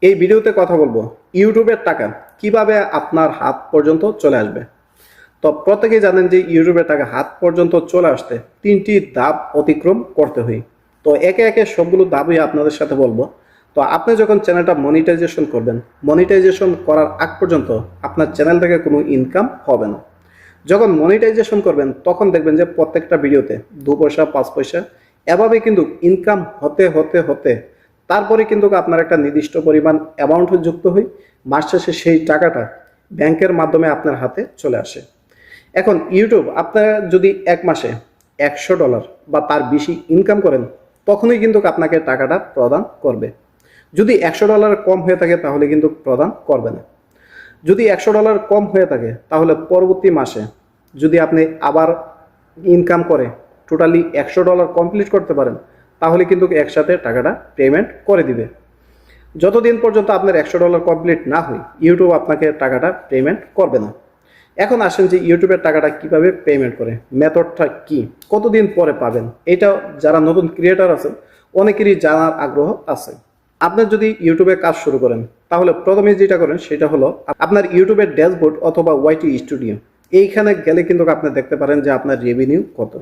এই ভিডিওতে কথা বলবো ইউটিউবের টাকা কিভাবে আপনার হাত পর্যন্ত চলে আসবে। তো প্রত্যেকেই জানেন যে ইউটিউবের টাকা হাত পর্যন্ত চলে আসতে তিনটি ধাপ অতিক্রম করতে হয়। তো একে একে সবগুলো ধাপই আপনাদের সাথে বলবো। তো আপনি যখন চ্যানেলটা মনিটাইজেশন করবেন, মনিটাইজেশন করার আগ পর্যন্ত আপনার চ্যানেল থেকে কোনো ইনকাম হবে না। যখন মনিটাইজেশন করবেন তখন দেখবেন যে প্রত্যেকটা ভিডিওতে 2 পয়সা 5 পয়সা এভাবে কিন্তু ইনকাম হতে হতে হতে তারপরে কিন্তু আপনার একটা নির্দিষ্ট পরিমাণ অ্যামাউন্ট যুক্ত হয়। মাস শেষে সেই টাকাটা ব্যাংকের মাধ্যমে আপনার হাতে চলে আসে। এখন ইউটিউব আপনার যদি এক মাসে $100 বা তার বেশি ইনকাম করেন তখনই কিন্তু আপনাকে টাকাটা প্রদান করবে। যদি $100 কম হয়ে থাকে তাহলে কিন্তু প্রদান করবে না। যদি $100 কম হয়ে থাকে তাহলে পরবর্তী মাসে যদি আপনি আবার ইনকাম করে টোটালি $100 কমপ্লিট করতে পারেন তাহলে কিন্তু একসাথে টাকাটা পেমেন্ট করে দিবে। যতদিন পর্যন্ত আপনার $100 কমপ্লিট না হয় ইউটিউব আপনাকে টাকাটা পেমেন্ট করবে না। এখন আসেন যে ইউটিউবের টাকাটা কিভাবে পেমেন্ট করে, মেথডটা কি, কতদিন পরে পাবেন, এটা যারা নতুন ক্রিয়েটার আছেন অনেকেরই জানার আগ্রহ আছে। আপনি যদি ইউটিউবে কাজ শুরু করেন তাহলে প্রথমে যেটা করেন সেটা হলো আপনার ইউটিউবের ড্যাশবোর্ড অথবা ওয়াইটি স্টুডিও, এইখানে গেলে কিন্তু আপনি দেখতে পারেন যে আপনার রেভিনিউ কত,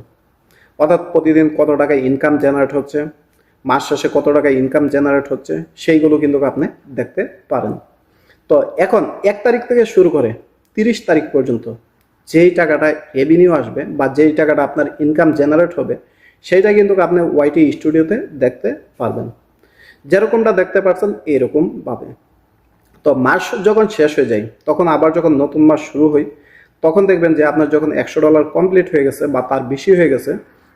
অর্থাৎ প্রতিদিন কত টাকা ইনকাম জেনারেট হচ্ছে, মাস শেষে কত টাকা ইনকাম জেনারেট হচ্ছে, সেইগুলো কিন্তু আপনি দেখতে পারেন। তো এখন 1 তারিখ থেকে শুরু করে 30 তারিখ পর্যন্ত যেই টাকাটা রেভিনিউ আসবে বা যেই টাকাটা আপনার ইনকাম জেনারেট হবে সেইটা কিন্তু আপনি ওয়াইটি স্টুডিওতে দেখতে পারবেন। যেরকমটা দেখতে পাচ্ছেন এরকম ভাবে। তো মাস যখন শেষ হয়ে যায় তখন আবার যখন নতুন মাস শুরু হয় তখন দেখবেন যে আপনার যখন $100 কমপ্লিট হয়ে গেছে বা তার বেশি হয়ে গেছে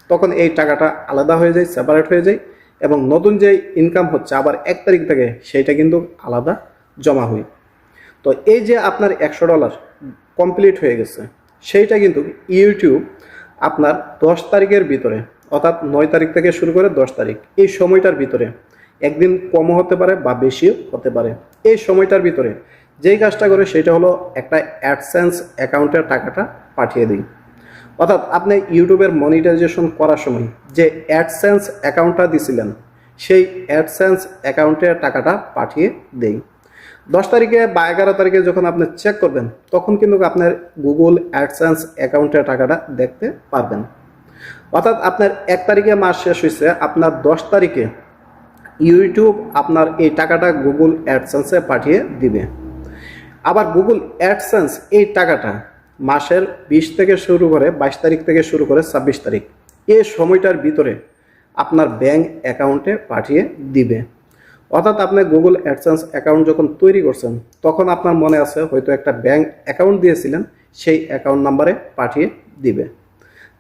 তখন এই টাকাটা আলাদা হয়ে যায়, সেপারেট হয়ে যায় এবং নতুন যে ইনকাম হচ্ছে আবার 1 তারিখ থেকে সেইটা কিন্তু আলাদা জমা হয়। তো এই যে আপনার $100 কমপ্লিট হয়ে গেছে সেইটা কিন্তু ইউটিউব আপনার 10 তারিখের ভিতরে, অর্থাৎ 9 তারিখ থেকে শুরু করে 10 তারিখ, এই সময়টার ভিতরে একদিন কমও হতে পারে বা বেশিও হতে পারে। এই সময়টার ভিতরে যেই কাজটা করে সেটা হলো একটা অ্যাডসেন্স অ্যাকাউন্টের টাকাটা পাঠিয়ে দিই। অর্থাৎ আপনি ইউটিউবের মনিটাইজেশন করার সময় যে অ্যাডসেন্স অ্যাকাউন্টটা দিছিলেন সেই অ্যাডসেন্স অ্যাকাউন্টের টাকাটা পাঠিয়ে দেই। 10 তারিখে বা 11 তারিখে যখন আপনি চেক করবেন তখন কিন্তু আপনার গুগল অ্যাডসেন্স অ্যাকাউন্টের টাকাটা দেখতে পারবেন। অর্থাৎ আপনার 1 তারিখে মাস শেষ হয়েছে, আপনার 10 তারিখে ইউটিউব আপনার এই টাকাটা গুগল অ্যাডসেন্সে পাঠিয়ে দিবে। আবার গুগল অ্যাডসেন্স এই টাকাটা মাসের 20 থেকে শুরু করে 22 তারিখ থেকে শুরু করে 26 তারিখ এই সময়টার ভিতরে আপনার ব্যাংক অ্যাকাউন্টে পাঠিয়ে দিবে। অর্থাৎ আপনি গুগল অ্যাডসেন্স অ্যাকাউন্ট যখন তৈরি করছেন তখন আপনার মনে আছে হয়তো একটা ব্যাংক অ্যাকাউন্ট দিয়েছিলেন, সেই অ্যাকাউন্ট নাম্বারে পাঠিয়ে দিবে।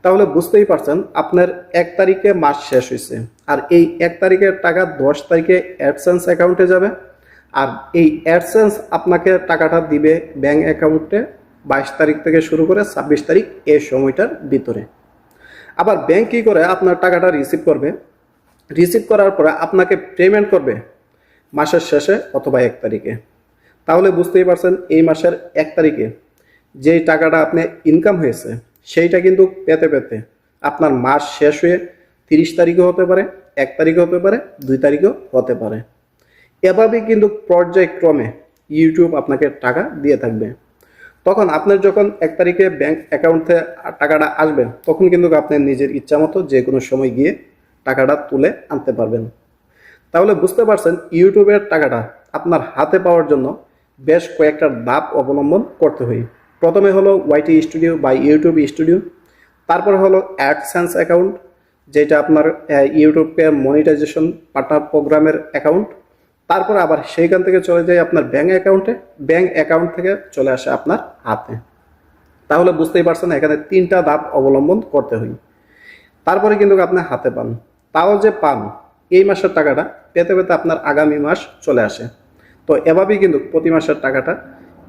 তাহলে বুঝতেই পারছেন আপনার 1 তারিখে মাস শেষ হয়েছে আর এই 1 তারিখের টাকা 10 তারিখে অ্যাডসেন্স অ্যাকাউন্টে যাবে আর এই অ্যাডসেন্স আপনাকে টাকাটা দিবে ব্যাংক অ্যাকাউন্টে 22 তারিখ থেকে শুরু করে 26 তারিখ এই সময়টার ভিতরে। আবার ব্যাংক কী করে আপনার টাকাটা রিসিভ করবে, রিসিভ করার পরে আপনাকে পেমেন্ট করবে মাসের শেষে অথবা 1 তারিখে। তাহলে বুঝতেই পারছেন এই মাসের 1 তারিখে যেই টাকাটা আপনি ইনকাম হয়েছে সেইটা কিন্তু পেতে পেতে আপনার মাস শেষ হয়ে 30 তারিখও হতে পারে, 1 তারিখও হতে পারে, 2 তারিখও হতে পারে। এভাবেই কিন্তু পর্যায়ক্রমে ইউটিউব আপনাকে টাকা দিয়ে থাকবে। তখন আপনার যখন 1 তারিখে ব্যাংক অ্যাকাউন্টে টাকাটা আসবে তখন কিন্তু আপনি নিজের ইচ্ছা মতো যে কোনো সময় গিয়ে টাকাটা তুলে আনতে পারবেন। তাহলে বুঝতে পারছেন ইউটিউবের টাকাটা আপনার হাতে পাওয়ার জন্য বেশ কয়েকটা ধাপ অবলম্বন করতে হয়। প্রথমে হলো ওয়াইটি স্টুডিও বা ইউটিউব স্টুডিও, তারপরে হলো অ্যাডসেন্স অ্যাকাউন্ট যেটা আপনার ইউটিউবকে মনিটাইজেশন পার্টনার প্রোগ্রামের অ্যাকাউন্ট, তারপরে আবার সেইখান থেকে চলে যায় আপনার ব্যাংক অ্যাকাউন্টে, ব্যাংক অ্যাকাউন্ট থেকে চলে আসে আপনার হাতে। তাহলে বুঝতেই পারছেন এখানে 3টা ধাপ অবলম্বন করতে হয়, তারপরে কিন্তু আপনি হাতে পান। তাও যে পান এই মাসের টাকাটা পেতে পেতে আপনার আগামী মাস চলে আসে। তো এভাবেই কিন্তু প্রতি মাসের টাকাটা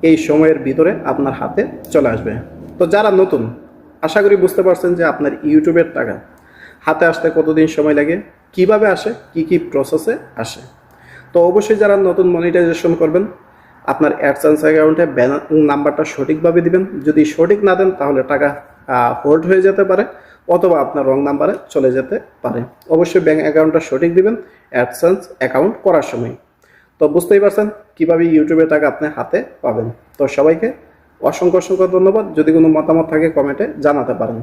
এই সময়ের ভিতরে আপনার হাতে চলে আসবে। তো যারা নতুন আশা করি বুঝতে পারছেন যে আপনার ইউটিউবের টাকা হাতে আসতে কতদিন সময় লাগে, কিভাবে আসে, কি কি প্রসেসে আসে। তো অবশ্যই যারা নতুন মনিটাইজেশন করবেন আপনার অ্যাডসেন্স অ্যাকাউন্টে ব্যানার নাম্বারটা সঠিকভাবে দিবেন। যদি সঠিক না দেন তাহলে টাকা হোল্ড হয়ে যেতে পারে অথবা আপনার রং নাম্বারে চলে যেতে পারে। অবশ্যই ব্যাংক অ্যাকাউন্টটা সঠিক দিবেন অ্যাডসেন্স অ্যাকাউন্ট করার সময়। তো বুঝতেই পারছেন কিভাবে ইউটিউবের টাকা আপনি হাতে পাবেন। তো সবাইকে অসংখ্য অসংখ্য ধন্যবাদ। যদি কোনো মতামত থাকে কমেন্টে জানাতে পারেন।